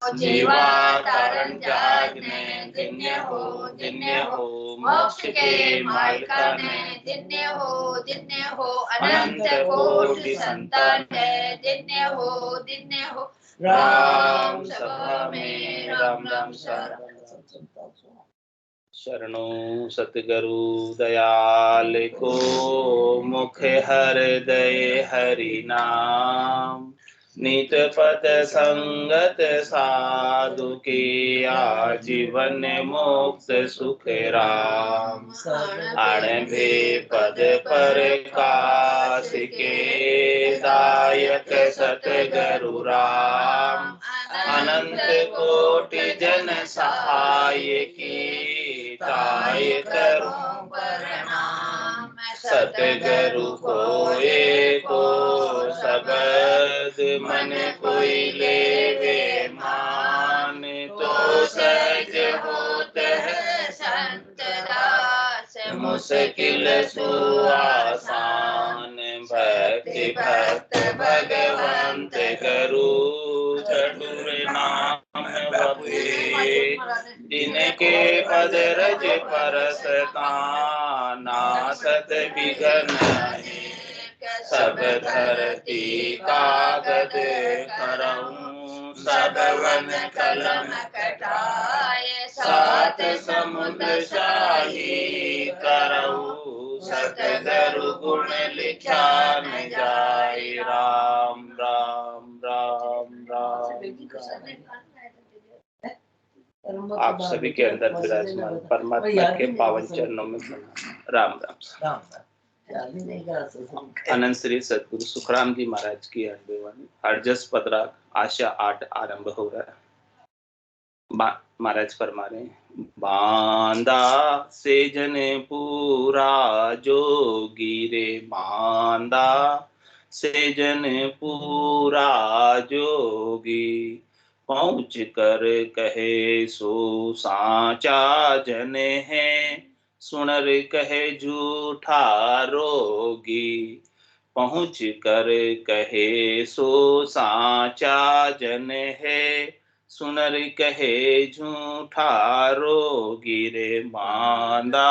जीवा तारण जागने जिन्य हो मोक्ष के मार्ग ने जिन्य हो अनंत कोटि संतान है जिन्य हो राम सभा में राम राम शरणों सतगुरु दयाल को मुख हृदय हरि नाम नित पद संगत साधु के आजीवन मुक्त सुख राम अणभे पद पर काश के दायक सतगुरु राम अनंत कोटि जन सहाय की ताय करूं प्रणाम सतगुरु को एको शब्द मन कोई लेवे मान तो सहज होत है संत दास मुश्किल सुआसान भक्ति भक्त भगवंत करू चतुर नाम बपे जिनके पद रज परसता नासत बिघन सब धरती कागज करऊं सब वन कलम कटाए सात समुद्र शाही करऊं सतगुरु गुण लिखा न जाए राम राम राम राम आप सभी के अंदर विराजमान परमात्मा के पावन चरणों में राम राम अनंत श्री सदगुरु सुखराम जी महाराज की अनबेवानी हरजस पदराग आशा 8 आरंभ हो रहा है। महाराज फरमा रहे बांदा से जन पूरा जोगी रे बांदा से जन पूरा जोगी पहुँच कर कहे सो साचा जन है सुनर कहे झूठा रोगी पहुँच कर कहे सो साचा जन है सुनर कहे झूठा रोगी रे बांदा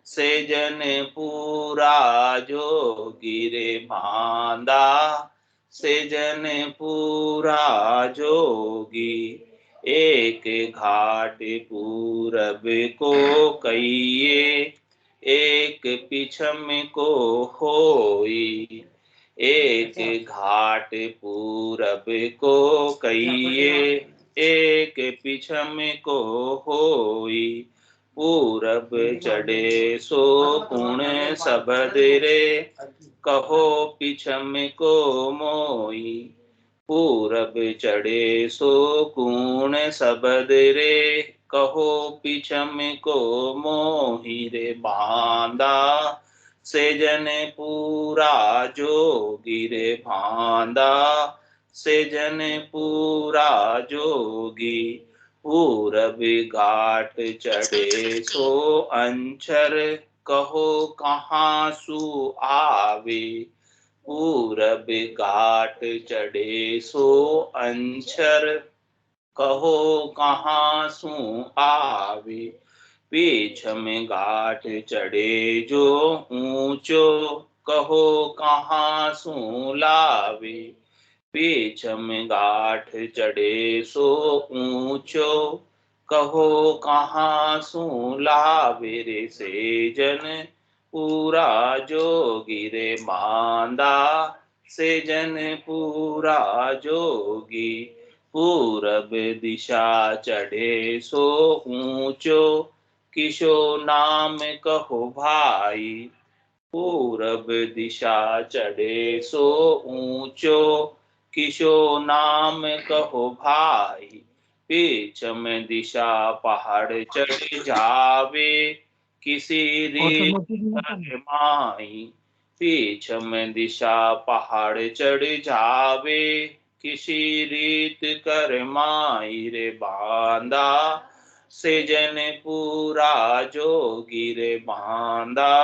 से जन पूरा जोगी रे बांदा से जन पूरा जोगी एक घाट पूरब को कहिए एक पिछम को होई एक घाट पूरब को कहिए एक पिछम को होई पूरब चढ़े सो कुण सबद रे कहो पिछम को मोई पूरब चढ़े सो कुण सबद रे कहो पिछम को मोही रे बांदा से जन पूरा जोगी रे बांदा से जन पूरा जोगी पूरब घाट चढ़े सो अंचर कहो कहाँ सु आवे पूरब घाट चढ़े सो अंचर कहो कहाँ सु आवे पीछम घाट चढ़े जो ऊंचो कहो कहाँ सु लावे पीछम घाट चढ़े सो ऊंचो कहो कहाँ सु लावे रे से जन पूरा जोगी रे बांदा से जन पूरा जोगी पूरब दिशा चढ़े सो ऊंचो किशो नाम कहो भाई पूरब दिशा चढ़े सो ऊंचो किशो नाम कहो भाई पीछम दिशा पहाड़ चढ़ जावे किसी रीत माई पीछम दिशा पहाड़ चढ़ जावे किसी रीत कर माई रे बांदा से जन पूरा जोगी रे बांदा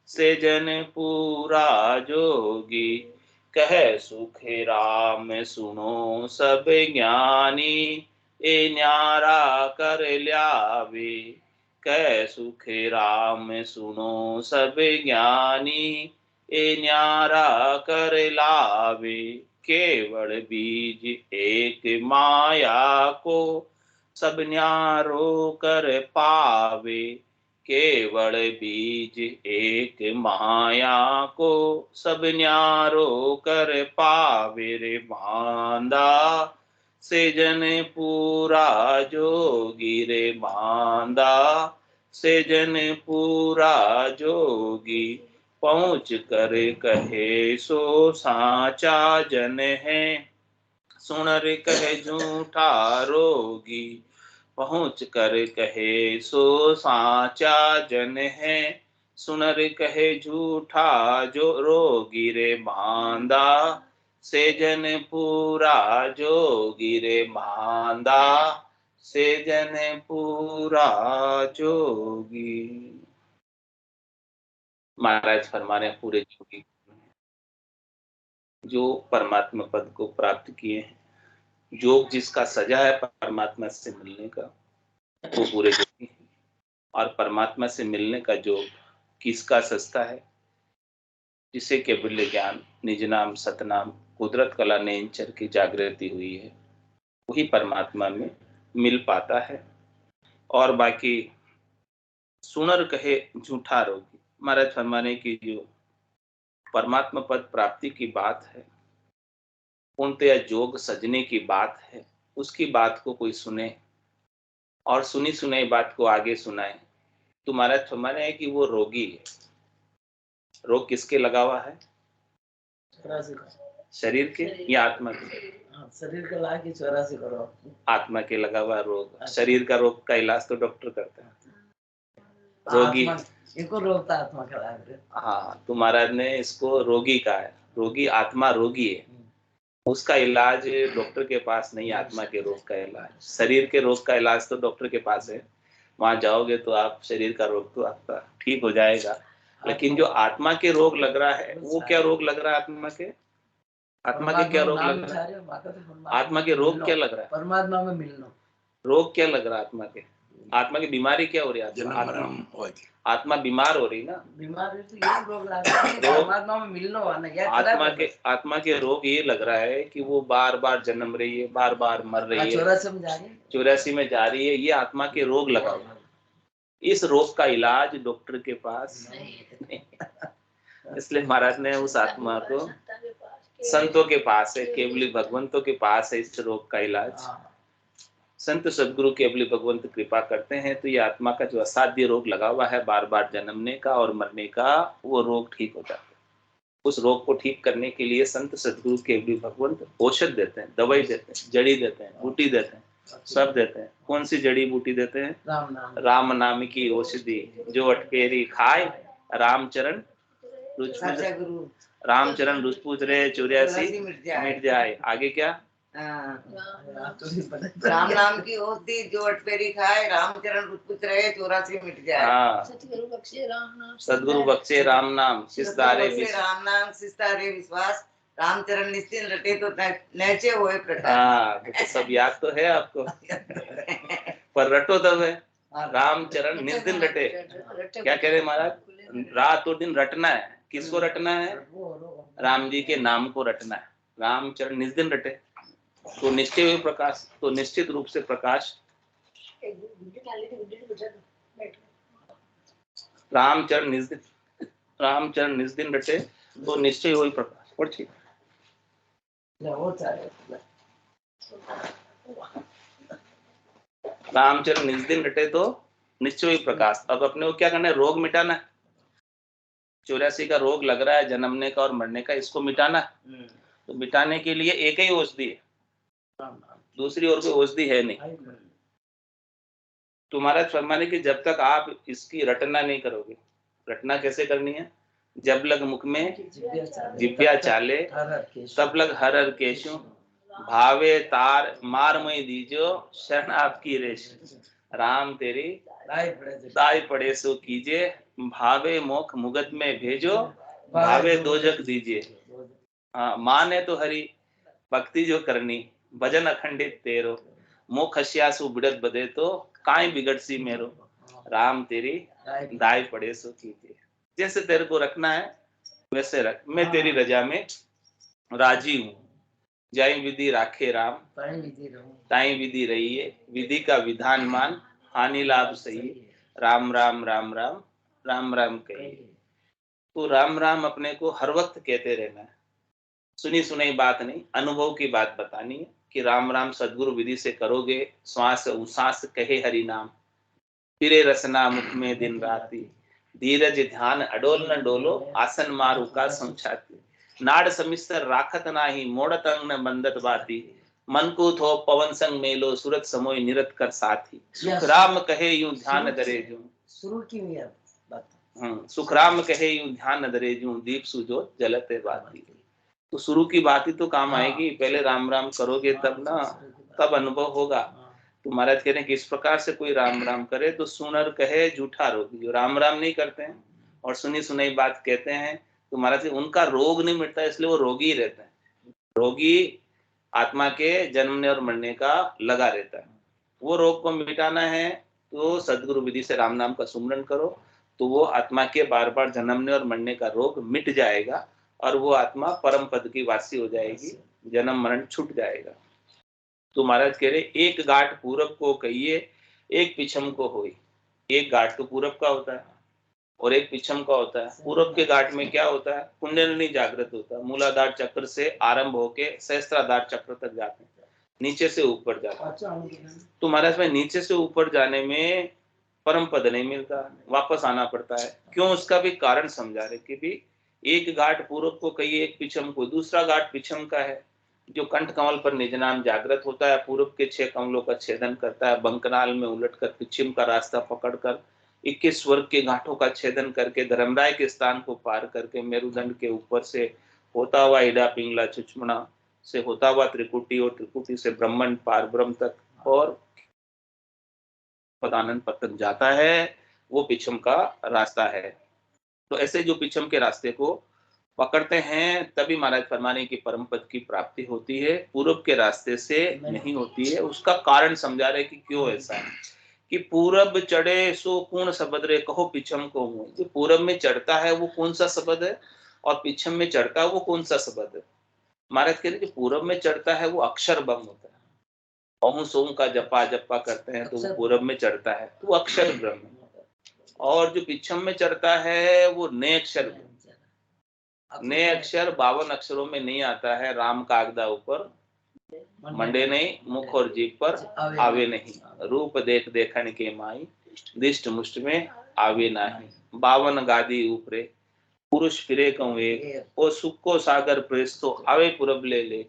से जन पूरा जोगी कह सुखे राम सुनो सब ज्ञानी, ए न्यारा कर ल्यावे। कह सुखे राम सुनो सब ज्ञानी, ए न्यारा कर लावे। केवल बीज एक माया को, सब न्यारो कर पावे। केवल बीज एक माया को, सब न्यारो कर पावे। रे बांधा से जन पूरा जोगी, रे बांधा से जन पूरा जोगी। पहुँच कर कहे सो साचा जन है, सुन रे कहे झूठा रोगी। पहुँच कर कहे सो साचा जन है, सुन रे कहे झूठा जो रोगी। रे बांधा से जन पूरा जोगी, रे बांधा से जन पूरा जोगी। महाराज फरमा रहे पूरे जोगी जो परमात्मा पद को प्राप्त किए हैं, योग जिसका सजा है परमात्मा से मिलने का, वो पूरे जोगी हैं। और परमात्मा से मिलने का योग किसका सस्ता है? जिसे केवल ज्ञान निज नाम सतनाम कुदरत कला नेंचर की जागृति हुई है, वही परमात्मा में मिल पाता है। और बाकी सुनर कहे झूठा रोगी। महाराज फरमाने की जो परमात्मा पद प्राप्ति की बात है, पूर्णतया योग सजने की बात है, उसकी बात को कोई सुने और सुनी सुनाई बात को आगे सुनाए, तो महाराज फरमाने है कि वो रोगी है। रोग किसके लगा हुआ है? शरीर के या आत्मा के? शरीर का ला के 84 करो। आत्मा के लगा हुआ रोग। शरीर का रोग का इलाज तो डॉक्टर करता है, रोगी इनको रोग था आत्मा का इलाज। हाँ, तो महाराज ने इसको रोगी कहा है। रोगी आत्मा रोगी है, उसका इलाज डॉक्टर के पास नहीं। आत्मा के रोग का इलाज, शरीर के रोग का इलाज तो डॉक्टर के पास है, वहां जाओगे तो आप शरीर का रोग तो आपका ठीक हो जाएगा। लेकिन जो आत्मा के रोग लग रहा है, वो क्या रोग लग रहा है आत्मा के? आत्मा के क्या रोग लग रहा है? आत्मा के रोग क्या लग रहा है? परमात्मा में मिलना। रोग क्या लग रहा है आत्मा के? आत्मा की बीमारी क्या हो रही है? आत्मा बीमार हो रही ना। बीमारी तो ये रोग लग रहा है, परमात्मा में मिलना वाला या आत्मा के रोग ये लग रहा है कि वो बार बार जन्म रही है, बार बार मर रही है, 84 में जा रही है। ये आत्मा के रोग लगा हुआ है। इस रोग का इलाज डॉक्टर के पास नहीं। इसलिए महाराज ने उस आत्मा को संतों के पास है, केवली भगवंतों के पास है इस रोग का इलाज। संत सदगुरु केवली भगवंत कृपा करते हैं तो ये आत्मा का जो असाध्य रोग लगा हुआ है बार बार जन्मने का और मरने का, वो रोग ठीक हो जाता है। उस रोग को ठीक करने के लिए संत सदगुरु केवली भगवंत औषध देते हैं, दवाई देते हैं, जड़ी देते हैं, बूटी देते हैं, सब देते हैं। कौन सी जड़ी बूटी देते हैं? राम नाम की औषधि जो अटकेरी खाए, रामचरण रामचरण रुचपूत रे 84 मिट जाए। आगे क्या? राम नाम की औषधि जो अटपेरी खाए, रामचरण रुचपूत रहे 84 मिट जाए। हाँ, सदगुरु बख्शे राम नाम सिस्तारे राम नाम सिस्तारे विश्वास, रामचरण निश्चित रटे तो नैचे हुए प्रकाश। हाँ, तो सब याद तो है आपको पर रटो तब है। रामचरण निस्दिन रटे। क्या कह रहे महाराज? रात और दिन रटना है। किसको रटना है? राम जी के नाम को रटना है। रामचरण निस्दिन रटे तो निश्चय हुए प्रकाश। तो निश्चित रूप से प्रकाश रामचरण निस्दिन रटे तो निश्चय हुई प्रकाश। और ठीक रामचरण निस्दिन रटे तो निश्चय हुई प्रकाश। अब अपने को क्या करना है? रोग मिटाना है। 84 का रोग लग रहा है जन्मने का और मरने का, इसको मिटाना है। तो मिटाने के लिए एक ही औषधि है, दूसरी और कोई औषधि है नहीं। तुम्हारा फरमाने की जब तक आप इसकी रटना नहीं करोगे। रटना कैसे करनी है? जब लग मुख में जिब्या चाले, तब लग हर हर केशु, भावे तार मार मई दीजो, शरण आपकी रेश। राम तेरी दाई पड़े सो कीजिए, भावे मोख मुगत में भेजो, भावे दोजक दीजिए। हाँ, माने तो हरि भक्ति जो करनी, भजन अखंडित तेरो, मोह खसियासु बिड़त बदे तो काई बिगड़सी मेरो, राम तेरी दाई पड़े सो कीजिए। जैसे तेरे को रखना है वैसे रख, मैं तेरी रजा में राजी हूँ। जाई विधि राखे राम, ताई विधि रही है, विधि का विधान मान, हानि लाभ सही, राम राम राम राम राम राम कहिए। तो राम राम अपने को हर वक्त कहते रहना है, सुनी सुनाई बात नहीं, अनुभव की बात बतानी है कि राम राम सदगुरु विधि से करोगे, श्वास उसास कहे हरि नाम, फिरे रसना मुख में दिन राती, धीरज ध्यान अडोल न डोलो, आसन मारू का समझाती, नाड़ समिस्तर राखत नाही, मोड़त अंग न बंदत बाती, मन को थो पवन संग मेलो, सूरत समोय निरत कर साथी, सुख राम कहे यूं ध्यान धरे जूं, शुरू की बात, सुख राम कहे यूं ध्यान धरे जूं, दीप सुजोत जलते बाती। तो शुरू की बात ही तो काम आएगी, पहले राम राम करोगे तब ना, तब अनुभव होगा। तो महाराज कह रहे हैं कि इस प्रकार से कोई राम राम करे तो सुनर कहे झूठा रोगी, जो राम राम नहीं करते हैं और सुनी सुनाई बात कहते हैं तो महाराज उनका रोग नहीं मिटता, इसलिए वो रोगी ही रहते हैं। रोगी आत्मा के जन्मने और मरने का लगा रहता है। वो रोग को मिटाना है तो सदगुरु विधि से राम नाम का सुमरन करो, तो वो आत्मा के बार बार जन्मने और मरने का रोग मिट जाएगा और वो आत्मा परम पद की वासी हो जाएगी, जन्म मरण छूट जाएगा। तो महाराज कह रहे एक गांठ पूरब को कहिए, एक पिछम को होई। एक गांठ तो पूरब का होता है और एक पिछम का होता है। पूरब के गांठ में क्या होता है, कुंडलिनी जागृत होता है, मूलाधार चक्र से आरंभ होके सहस्त्राधार चक्र तक जाते हैं, नीचे से ऊपर जाते हैं। तो महाराज में नीचे से ऊपर जाने में परम पद नहीं मिलता, वापस आना पड़ता है। क्यों, उसका भी कारण समझा रहे कि भी एक गांठ पूरब को कहिए, एक पिछम को। दूसरा गांठ पिछम का है, जो कंठ कमल पर निज नाम जागृत होता है, पूरब के 6 कमलों का छेदन करता है, बंकनाल में उलटकर पश्चिम का रास्ता पकड़कर 21 स्वर्ग के घाटों का छेदन करके धर्मराय के स्थान को पार करके मेरुदंड के ऊपर से होता हुआ इडा पिंगला चुचमणा से होता हुआ त्रिकुटी और त्रिकुटी से ब्रह्मंड पार ब्रह्म तक और पदानंद पतन जाता है, वो पिछम का रास्ता है। तो ऐसे जो पिछम के रास्ते को पकड़ते हैं तभी महाराज फरमाने की परम पद की प्राप्ति होती है, पूरब के रास्ते से नहीं होती है। उसका कारण समझा रहे कि क्यों ऐसा है कि पूरब चढ़े सो कौन शब्द रे कहो पिछम को हूं। जो पूरब में चढ़ता है वो कौन सा शब्द है और पिछम में चढ़ता है वो कौन सा शब्द है। महाराज कह रहे कि पूरब में चढ़ता है वो अक्षर बम होता है, अहू सोम का जपा जपा करते हैं तो वो पूरब में चढ़ता है तो वो अक्षर ब्रह्म है। और जो पिछम में चढ़ता है वो नए अक्षर, नए अक्षर 52 अक्षरों में नहीं आता है। राम का आगदा ऊपर मंडे नहीं, मुख और जीभ पर आवे नहीं, रूप देख देखन के माई, दिष्ट मुष्ट में आवे नाही, 52 गादी ऊपरे पुरुष फिरे कहूँ एक, ओ सुख को सागर प्रेस तो आवे पूरब ले लेख,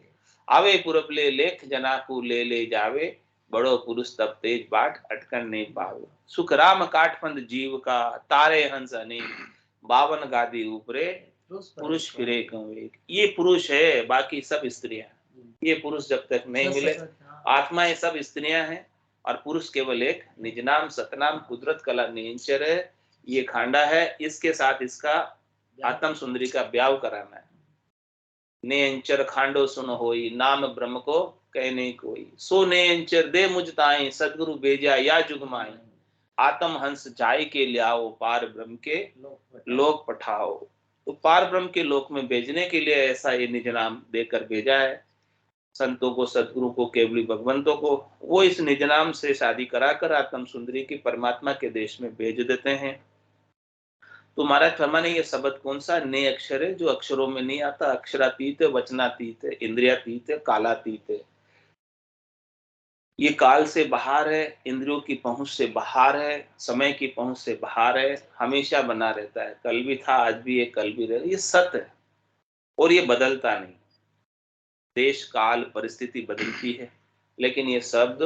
आवे पूरब ले लेख जना को ले जावे, बड़ो पुरुष तब तेज बाट अटकन नहीं पावे, सुख राम काठफंद जीव का तारे हंस अनेक, 52 गादी ऊपरे पुरुष फिरे कहूँ एक। ये पुरुष है, बाकी सब स्त्रियां। ये पुरुष जब तक नहीं मिले, आत्मा ये सब स्त्रियां हैं और पुरुष केवल एक निज नाम सतनाम कुदरत कला निंचर है, ये खांडा है। इसके साथ इसका आत्म सुंदरी का ब्याह कराना है। नेंचर खांडो सुन होई, नाम ब्रह्म को कह नहीं कोई, सो नेंचर दे मुझ ताई, सदगुरु भेजा या जुग माई, आत्म हंस जाय के लियाओ, पार ब्रह्म के लोक पठाओ। तो पार ब्रह्म के लोक में भेजने के लिए ऐसा ये निज नाम देकर भेजा है संतों को, सदगुरु को, केवली भगवंतों को। वो इस निज नाम से शादी कराकर आत्म सुंदरी की परमात्मा के देश में भेज देते हैं। तो महाराज फरमाने ये शब्द कौन सा नए अक्षर है, जो अक्षरों में नहीं आता, अक्षरातीत है, वचनातीत है, इंद्रियातीत है, कालातीत है। ये काल से बाहर है, इंद्रियों की पहुंच से बाहर है, समय की पहुंच से बाहर है, हमेशा बना रहता है, कल भी था आज भी है कल भी रहेगा, ये सत्य है और ये बदलता नहीं। देश काल परिस्थिति बदलती है लेकिन ये शब्द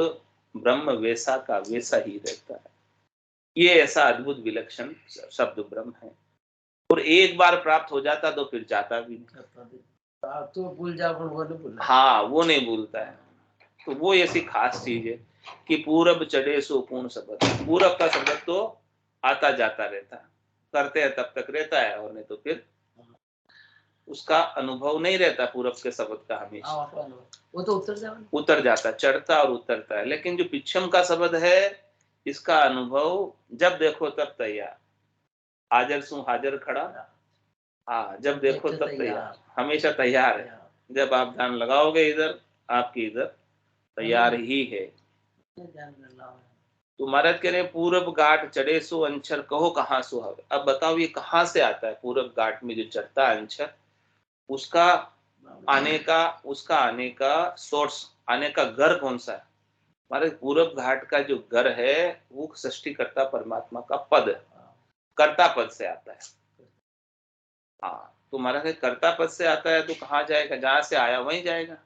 ब्रह्म वैसा का वैसा ही रहता है। ये ऐसा अद्भुत विलक्षण शब्द ब्रह्म है और एक बार प्राप्त हो जाता तो फिर जाता भी नहीं। तो भूल जा, वो नहीं भूलता। हाँ, वो नहीं भूलता है। तो वो ऐसी खास चीज है कि पूरब चढ़े सो पूर्ण शब्द। पूरब का शब्द तो आता जाता रहता है, करते हैं तब तक रहता है और नहीं तो फिर उसका अनुभव नहीं रहता पूरब के शब्द का हमेशा, वो तो उतर जाता, चढ़ता और उतरता है। लेकिन जो पिछम का शब्द है, इसका अनुभव जब देखो तब तैयार, हाजर सु हाजर खड़ा, हाँ जब देखो तब तैयार, हमेशा तैयार है। जब आप ध्यान लगाओगे इधर, आपकी इधर तैयार ही है। तो महाराज कह रहे पूरब घाट चढ़े सो अंशर, कहो कहाँ सो हवे। अब बताओ ये कहाँ से आता है? पूरब घाट में जो चढ़ता है अंशर, उसका आने का सोर्स, आने का घर कौन सा है? हमारे पूरब घाट का जो घर है वो सृष्टिकर्ता परमात्मा का पद, कर्ता पद से आता है। हाँ, तो हमारा कर्ता पद से आता है तो कहाँ जाएगा? जहां से आया वहीं जाएगा।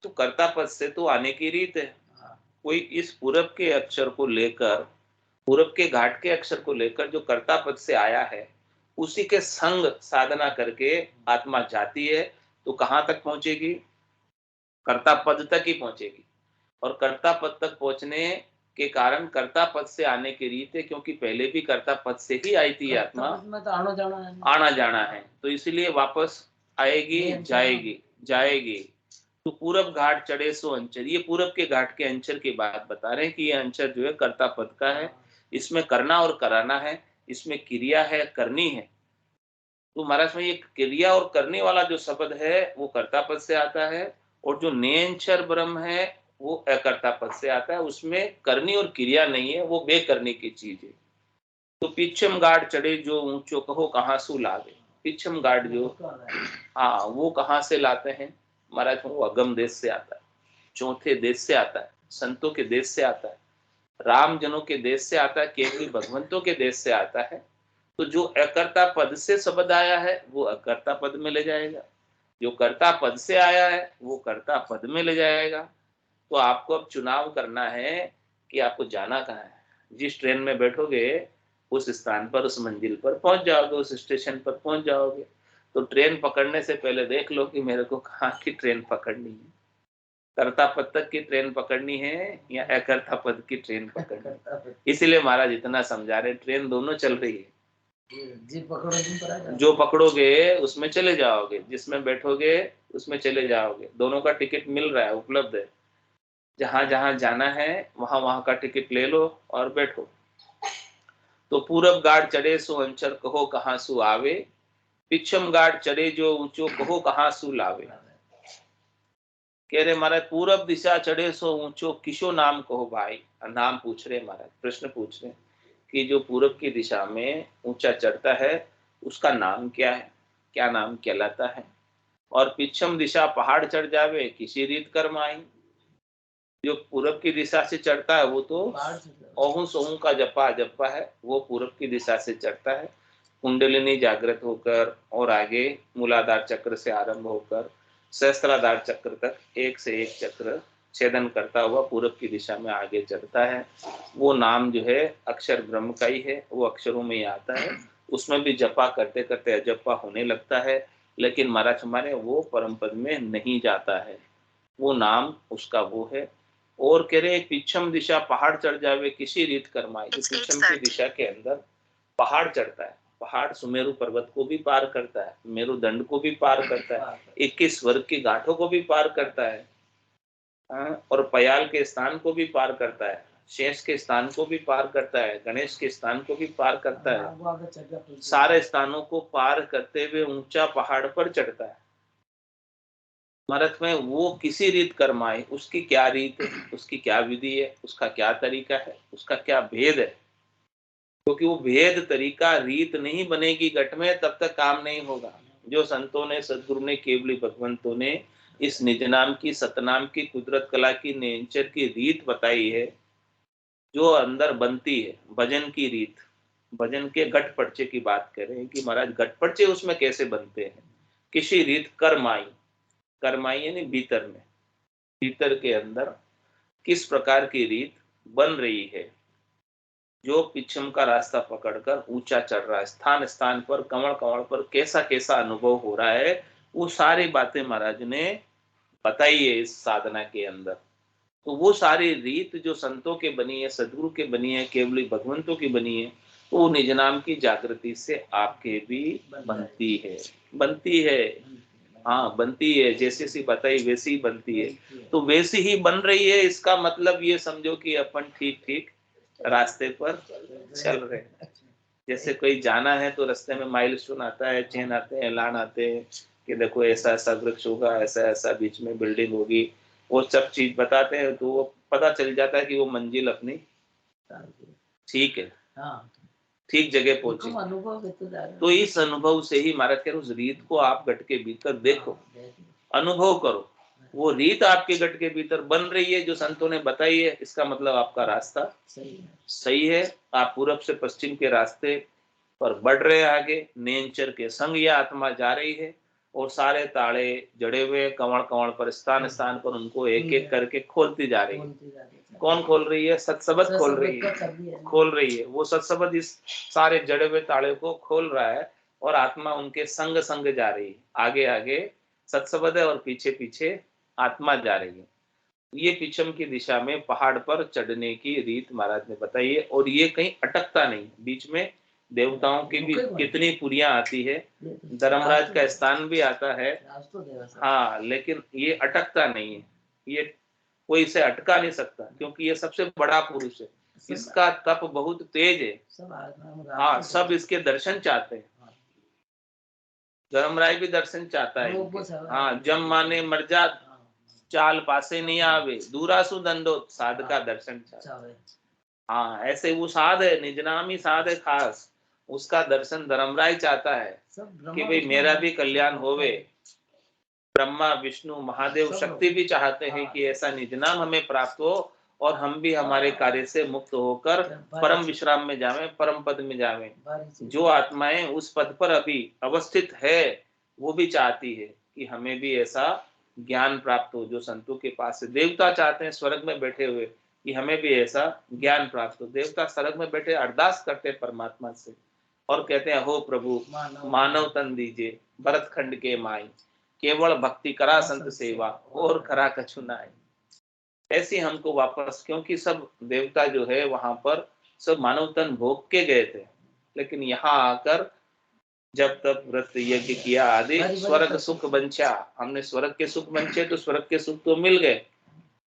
तो कर्ता पद से तो आने की रीत है। कोई इस पूरब के अक्षर को लेकर, पूरब के घाट के अक्षर को लेकर जो कर्ता पद से आया है, उसी के संग साधना करके आत्मा जाती है। तो कहाँ तक पहुंचेगी? कर्ता पद तक ही पहुंचेगी। और कर्ता पद तक पहुंचने के कारण कर्ता पद से आने की रीत है, क्योंकि पहले भी कर्ता पद से ही आई थी आत्मा, तो आना जाना है, तो इसलिए वापस आएगी, जाएगी। तो पूरब घाट चढ़े सो अंचर, ये पूरब के घाट के अंचर की बात बता रहे हैं कि ये अंचर जो है कर्ता पद का है। इसमें करना और कराना है, इसमें क्रिया है, करनी है। तो महाराज में ये क्रिया और करने वाला जो शब्द है वो कर्ता पद से आता है, और जो नेंचर ब्रह्म है वो अकर्ता पद से आता है। उसमें करनी और क्रिया नहीं है, वो बेकरने की चीज है। तो पिछम गाढ़ चढ़े जो ऊंचो, कहो कहाँ सु लागे। पिछम गाढ़ जो, हाँ वो कहाँ से लाते हैं महाराज? वो अगम देश से आता है, चौथे देश से आता है, संतों के देश से आता है, राम जनों के देश से आता है, केवली भगवंतों के देश से आता है। तो जो अकर्ता पद से शब्द आया है वो अकर्ता पद में ले जाएगा, जो कर्ता पद से आया है वो कर्ता पद में ले जाएगा। तो आपको अब चुनाव करना है कि आपको जाना कहाँ है। जिस ट्रेन में बैठोगे उस स्थान पर, उस मंजिल पर पहुंच जाओगे, उस स्टेशन पर पहुंच जाओगे। तो ट्रेन पकड़ने से पहले देख लो कि मेरे को कहाँ की ट्रेन पकड़नी है, कर्ता पद तक की ट्रेन पकड़नी है या अकर्ता पद की ट्रेन पकड़नी है। इसीलिए महाराज इतना समझा रहे, ट्रेन दोनों चल रही है। जो पकड़ोगे उसमें चले जाओगे, जिसमें बैठोगे उसमें चले जाओगे। दोनों का टिकट मिल रहा है, उपलब्ध है। जहां जहां जाना है वहां वहां का टिकट ले लो और बैठो। तो पूरब गाढ़ चढ़े सो अंचर, कहो कहाँ सु आवे। पिछम गाढ़ चढ़े जो ऊंचो, कहो कहाँ सु लावे। कह रहे महाराज पूरब दिशा चढ़े सो ऊंचो, किसो नाम कहो भाई। नाम पूछ रहे महाराज, प्रश्न पूछ रहे कि जो पूरब की दिशा में ऊंचा चढ़ता है उसका नाम क्या है, क्या नाम कहलाता है। और पिछम दिशा पहाड़ चढ़ जावे, किसी रीत कर्म आई। जो पूरब की दिशा से चढ़ता है वो तो ओहू सोहू का जप्पा है, वो पूरब की दिशा से चढ़ता है। कुंडलिनी जागृत होकर और आगे मूलाधार चक्र से आरंभ होकर सहस्त्राधार चक्र तक एक से एक चक्र छेदन करता हुआ पूरब की दिशा में आगे चढ़ता है। वो नाम जो है अक्षर ब्रह्म का ही है, वो अक्षरों में ही आता है। उसमें भी जपा करते करते अजप्पा होने लगता है, लेकिन महाराज हमारे वो परम पद में नहीं जाता है, वो नाम उसका वो है। और कह रहे पिछम दिशा पहाड़ चढ़ जावे, किसी रीत कर्माई। जो पिछम की दिशा के अंदर पहाड़ चढ़ता है, पहाड़ सुमेरु पर्वत को भी पार करता है, मेरुदंड को भी पार करता है, 21 वर्ग की गांठों को भी पार करता है, और पयाल के स्थान को भी पार करता है, शेष के स्थान को भी पार करता है, गणेश के स्थान को भी पार करता है। सारे स्थानों को पार करते हुए ऊंचा पहाड़ पर चढ़ता है। महाराज में वो किसी रीत कर्माए, उसकी क्या रीत है, उसकी क्या विधि है, उसका क्या तरीका है, उसका क्या भेद है। क्योंकि वो भेद तरीका रीत नहीं बनेगी घट में, तब तक काम नहीं होगा। जो संतों ने, सदगुरु ने, केवली भगवंतों ने इस निज नाम की, सतनाम की, कुदरत कला की, नेचर की रीत बताई है, जो अंदर बनती है भजन की रीत। भजन के घट पर्चे की बात करें कि महाराज घट पर्चे उसमें कैसे बनते हैं। किसी रीत कर्माई, कर्माई यानी भीतर में, भीतर के अंदर किस प्रकार की रीत बन रही है। जो पिछम का रास्ता पकड़कर ऊंचा चढ़ रहा है, स्थान स्थान पर, कमल कमल पर कैसा कैसा अनुभव हो रहा है, वो सारी बातें महाराज ने बताई है इस साधना के अंदर। तो वो सारी रीत जो संतों के बनी है, सदगुरु के बनी है, केवली भगवंतों की बनी है, वो निज नाम की जागृति से आपके भी बनती है। हाँ बनती है, जैसी सी बताई वैसी ही बनती है। तो वैसी ही बन रही है, इसका मतलब ये समझो कि अपन ठीक ठीक रास्ते पर चल रहे हैं। जैसे कोई जाना है तो रास्ते में माइलस्टोन आता है, चेन आते हैं, एलान आते हैं कि देखो ऐसा ऐसा वृक्ष होगा, ऐसा ऐसा बीच में बिल्डिंग होगी, वो सब चीज बताते हैं, तो वो पता चल जाता है कि वो मंजिल अपनी ठीक है, ठीक जगह पहुंचे। तो इस अनुभव से ही महाराज कह रहे उस रीत को आप गट के भीतर देखो, अनुभव करो। वो रीत आपके गट के भीतर बन रही है जो संतों ने बताई है, इसका मतलब आपका रास्ता सही है। आप पूरब से पश्चिम के रास्ते पर बढ़ रहे हैं आगे, नेंचर के संग यह आत्मा जा रही है, और सारे ताले जड़े हुए कवण कवण पर स्थान स्थान पर उनको एक एक करके खोलती जा रही है। कौन खोल रही है? सत्सबद खोल रही है। वो सत्सबद इस सारे जड़े हुए ताले को खोल रहा है और आत्मा उनके संग संग जा रही है। आगे आगे सत्सबद है और पीछे पीछे आत्मा जा रही है। ये पीछम की दिशा में पहाड़ पर चढ़ने की रीत महाराज ने बताई है, और ये कहीं अटकता नहीं। बीच में देवताओं की भी कितनी पुरियां आती है, धर्मराज का स्थान भी आता है, हाँ, लेकिन ये अटकता नहीं है। ये कोई इसे अटका नहीं सकता, क्योंकि ये सबसे बड़ा पुरुष है, इसका तप बहुत तेज है। हाँ, सब इसके दर्शन चाहते हैं। धर्मराय भी दर्शन चाहता है। हाँ, जम माने मर जा चाल पासे नहीं आवे, दूरासु दंडो साध का दर्शन चाहे। हाँ, ऐसे वो साध है, निज नाम ही साध है खास, उसका दर्शन धर्मराय चाहता है कि भाई मेरा भी कल्याण होवे। ब्रह्मा विष्णु महादेव शक्ति भी चाहते हैं कि ऐसा निज नाम हमें प्राप्त हो और हम भी हमारे कार्य से मुक्त होकर परम विश्राम में जावें, परम पद में जावें। जो आत्माएं उस पद पर अभी अवस्थित है वो भी चाहती है कि हमें भी ऐसा ज्ञान प्राप्त हो जो संतों के पास है। देवता चाहते हैं स्वर्ग में बैठे हुए कि हमें भी ऐसा ज्ञान प्राप्त हो। देवता स्वर्ग में बैठे अरदास करते परमात्मा से और कहते हैं, हो प्रभु मानव तन दीजिए भरत खंड के माई, केवल भक्ति करा संत सेवा और करा कछु नाई। ऐसे हमको वापस, क्योंकि सब देवता जो है वहां पर सब मानव तन भोग के गए थे, लेकिन यहाँ आकर जब तक व्रत यज्ञ किया आदि स्वर्ग सुख बंचा, हमने स्वर्ग के सुख बंचे तो स्वर्ग के सुख तो मिल गए,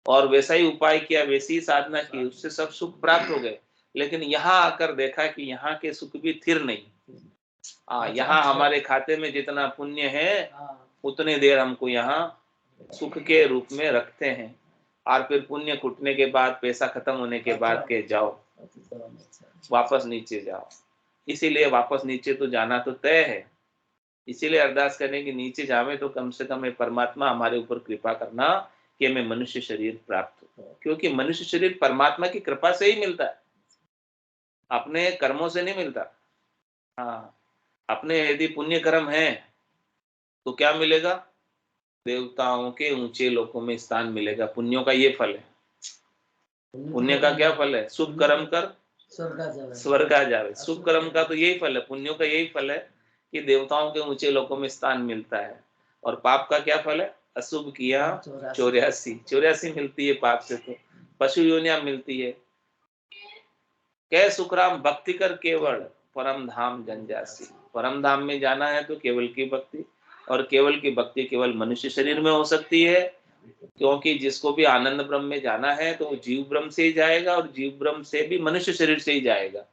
और वैसा ही उपाय किया, वैसी ही साधना की, उससे सब सुख प्राप्त हो गए। लेकिन यहाँ आकर देखा कि यहाँ के सुख भी थिर नहीं। यहाँ हमारे खाते में जितना पुण्य है उतने देर हमको यहाँ सुख के रूप में रखते हैं, और फिर पुण्य कुटने के बाद, पैसा खत्म होने के बाद के जाओ वापस नीचे जाओ। इसीलिए वापस नीचे तो जाना तो तय है। इसीलिए अरदास करें कि नीचे जावे तो कम से कम परमात्मा हमारे ऊपर कृपा करना कि हमें मनुष्य शरीर प्राप्त हो, क्योंकि मनुष्य शरीर परमात्मा की कृपा से ही मिलता है, अपने कर्मों से नहीं मिलता। हाँ, अपने यदि पुण्य कर्म है तो क्या मिलेगा? देवताओं के ऊंचे लोकों में स्थान मिलेगा। पुण्यों का ये फल है। पुण्य का क्या फल है? शुभ कर्म कर स्वर्ग आ जावे। शुभ कर्म का तो यही फल है, पुण्यों का यही फल है कि देवताओं के ऊंचे लोकों में स्थान मिलता है। और पाप का क्या फल है? अशुभ किया 84 मिलती है पाप से, तो पशु योनिया मिलती है। कै सुखराम भक्ति कर केवल परम धाम जंजासी। परम धाम में जाना है तो केवल की भक्ति, और केवल की भक्ति केवल मनुष्य शरीर में हो सकती है, क्योंकि जिसको भी आनंद ब्रह्म में जाना है तो वो जीव ब्रह्म से ही जाएगा, और जीव ब्रह्म से भी मनुष्य शरीर से ही जाएगा।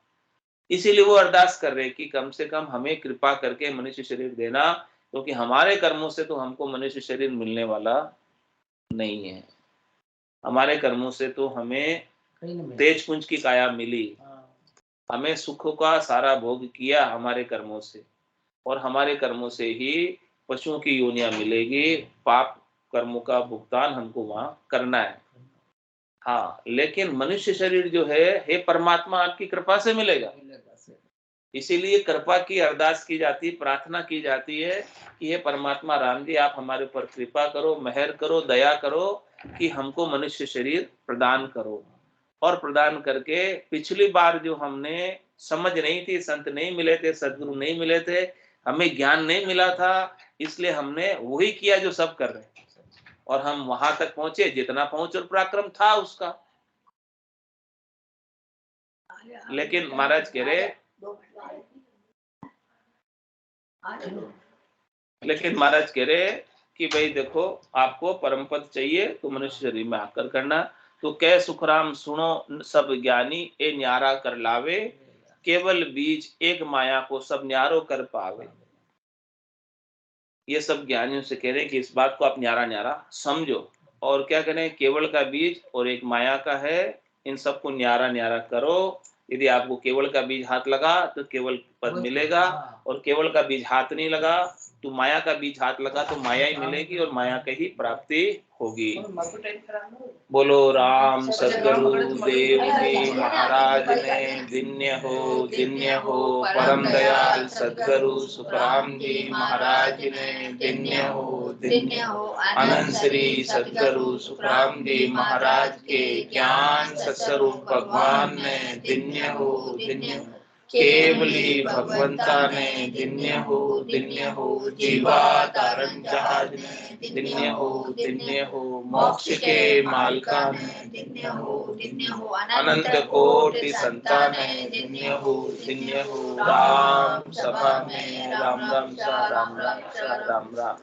इसीलिए वो अरदास कर रहे कि कम से कम हमें कृपा करके मनुष्य शरीर देना, क्योंकि हमारे कर्मों से तो हमको मनुष्य शरीर मिलने वाला नहीं है। हमारे कर्मों से तो हमें तेज पुंज की काया मिली, हमें सुखों का सारा भोग किया हमारे कर्मों से, और हमारे कर्मों से ही पशुओं की योनियां मिलेगी। पाप कर्मों का भुगतान हमको वहां करना है। हाँ, लेकिन मनुष्य शरीर जो है हे परमात्मा आपकी कृपा से मिलेगा। इसीलिए कृपा की अरदास की जाती, प्रार्थना की जाती है कि हे परमात्मा राम जी आप हमारे ऊपर कृपा करो, मेहर करो, दया करो कि हमको मनुष्य शरीर प्रदान करो। और प्रदान करके पिछली बार जो हमने समझ नहीं थी, संत नहीं मिले थे, सदगुरु नहीं मिले थे, हमें ज्ञान नहीं मिला था, इसलिए हमने वही किया जो सब कर रहे हैं, और हम वहां तक पहुंचे जितना पहुंच और पराक्रम था उसका। लेकिन महाराज कह रहे लेकिन महाराज कह रहे कि भाई देखो, आपको परम पद चाहिए तो मनुष्य शरीर में आकर करना। तो कह सुखराम सुनो सब ज्ञानी, ए न्यारा कर लावे, केवल बीज एक माया को सब न्यारो कर पावे। ये सब ज्ञानियों से कह रहे हैं कि इस बात को आप न्यारा न्यारा समझो, और क्या करें, केवल का बीज और एक माया का है, इन सबको न्यारा न्यारा करो। यदि आपको केवल का बीज हाथ लगा तो केवल पद मिलेगा, और केवल का बीज हाथ नहीं लगा तो माया का बीज हाथ लगा तो माया ही मिलेगी और माया की ही प्राप्ति होगी। बोलो राम सद्गुरु देव जी महाराज ने दिन्य हो परम दयाल सद्गुरु सुखराम जी महाराज ने दिन्य हो अनंत श्री सद्गुरु सुखराम जी महाराज के ज्ञान सत्स्वरूप भगवान ने दिन्य हो केवली भगवंता ने दिन्य हो जीवा तारण जहाज ने दिन्य हो मोक्ष के मालिका ने दिन्य हो अनंत कोटि संता ने दिन्य हो राम सभा में राम राम सा राम राम सा राम राम।